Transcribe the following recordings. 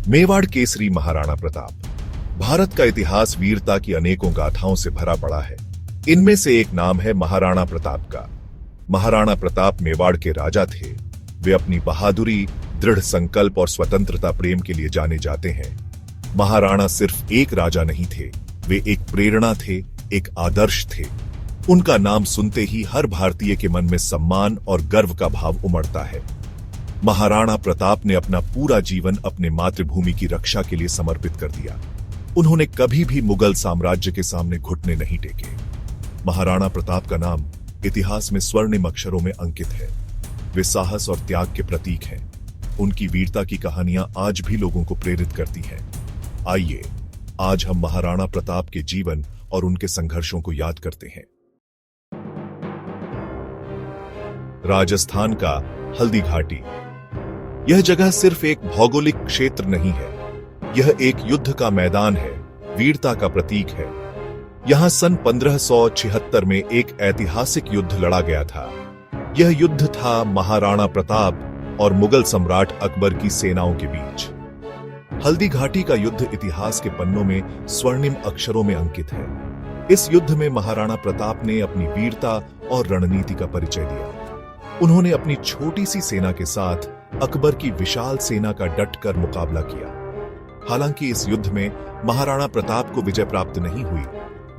मेवाड़ केसरी महाराणा प्रताप। भारत का इतिहास वीरता की अनेकों गाथाओं से भरा पड़ा है। इनमें से एक नाम है महाराणा प्रताप का। महाराणा प्रताप मेवाड़ के राजा थे। वे अपनी बहादुरी, दृढ़ संकल्प और स्वतंत्रता प्रेम के लिए जाने जाते हैं। महाराणा सिर्फ एक राजा नहीं थे, वे एक प्रेरणा थे, एक आदर्श थे। उनका नाम सुनते ही हर भारतीय के मन में सम्मान और गर्व का भाव उमड़ता है। महाराणा प्रताप ने अपना पूरा जीवन अपने मातृभूमि की रक्षा के लिए समर्पित कर दिया। उन्होंने कभी भी मुगल साम्राज्य के सामने घुटने नहीं टेके। महाराणा प्रताप का नाम इतिहास में स्वर्णिम अक्षरों में अंकित है। वे साहस और त्याग के प्रतीक हैं। उनकी वीरता की कहानियां आज भी लोगों को प्रेरित करती हैं। आइए आज हम महाराणा प्रताप के जीवन और उनके संघर्षों को याद करते हैं। राजस्थान का हल्दी घाटी। यह जगह सिर्फ एक भौगोलिक क्षेत्र नहीं है, यह एक युद्ध का मैदान है, वीरता का प्रतीक है। यहां सन 1576 में एक ऐतिहासिक युद्ध लड़ा गया था। यह युद्ध था महाराणा प्रताप और मुगल सम्राट अकबर की सेनाओं के बीच। हल्दी घाटी का युद्ध इतिहास के पन्नों में स्वर्णिम अक्षरों में अंकित है। इस युद्ध में महाराणा प्रताप ने अपनी वीरता और रणनीति का परिचय दिया। उन्होंने अपनी छोटी सी सेना के साथ अकबर की विशाल सेना का डटकर मुकाबला किया। हालांकि इस युद्ध में महाराणा प्रताप को विजय प्राप्त नहीं हुई,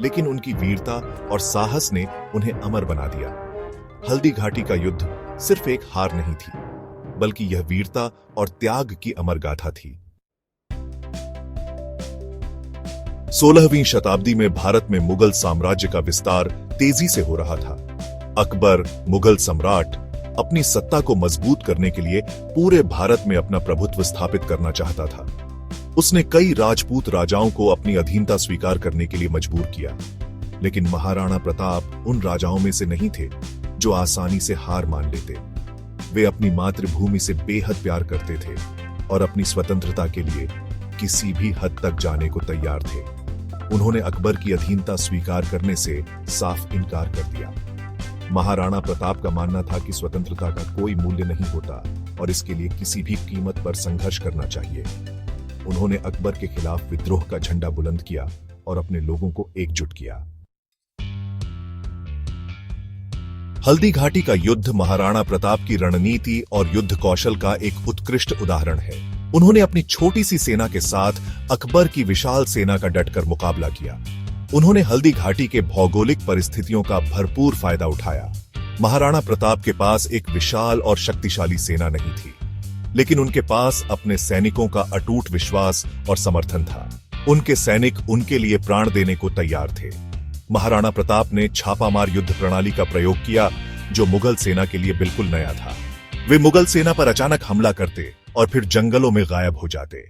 लेकिन उनकी वीरता और साहस ने उन्हें अमर बना दिया। हल्दी घाटी का युद्ध सिर्फ एक हार नहीं थी, बल्कि यह वीरता और त्याग की अमर गाथा थी। 16वीं शताब्दी में भारत में मुगल साम्राज्य का विस्तार तेजी से हो रहा था। अकबर, मुगल सम्राट, अपनी सत्ता को मजबूत करने के लिए पूरे भारत में अपना प्रभुत्व स्थापित करना चाहता था। उसने कई राजपूत राजाओं को अपनी अधीनता स्वीकार करने के लिए मजबूर किया, लेकिन महाराणा प्रताप उन राजाओं में से नहीं थे जो आसानी से हार मान लेते। वे अपनी मातृभूमि से बेहद प्यार करते थे और अपनी स्वतंत्रता के लिए किसी भी हद तक जाने को तैयार थे। उन्होंने अकबर की अधीनता स्वीकार करने से साफ इनकार कर दिया। महाराणा प्रताप का मानना था कि स्वतंत्रता का कोई मूल्य नहीं होता और इसके लिए किसी भी कीमत पर संघर्ष करना चाहिए। उन्होंने अकबर के खिलाफ विद्रोह का झंडा बुलंद किया और अपने लोगों को एकजुट किया। हल्दी घाटी का युद्ध महाराणा प्रताप की रणनीति और युद्ध कौशल का एक उत्कृष्ट उदाहरण है। उन्होंने अपनी छोटी सी सेना के साथ अकबर की विशाल सेना का डटकर मुकाबला किया। उन्होंने हल्दी घाटी के भौगोलिक परिस्थितियों का भरपूर फायदा उठाया। महाराणा प्रताप के पास एक विशाल और शक्तिशाली सेना नहीं थी, लेकिन उनके पास अपने सैनिकों का अटूट विश्वास और समर्थन था। उनके सैनिक उनके लिए प्राण देने को तैयार थे। महाराणा प्रताप ने छापामार युद्ध प्रणाली का प्रयोग किया, जो मुगल सेना के लिए बिल्कुल नया था। वे मुगल सेना पर अचानक हमला करते और फिर जंगलों में गायब हो जाते।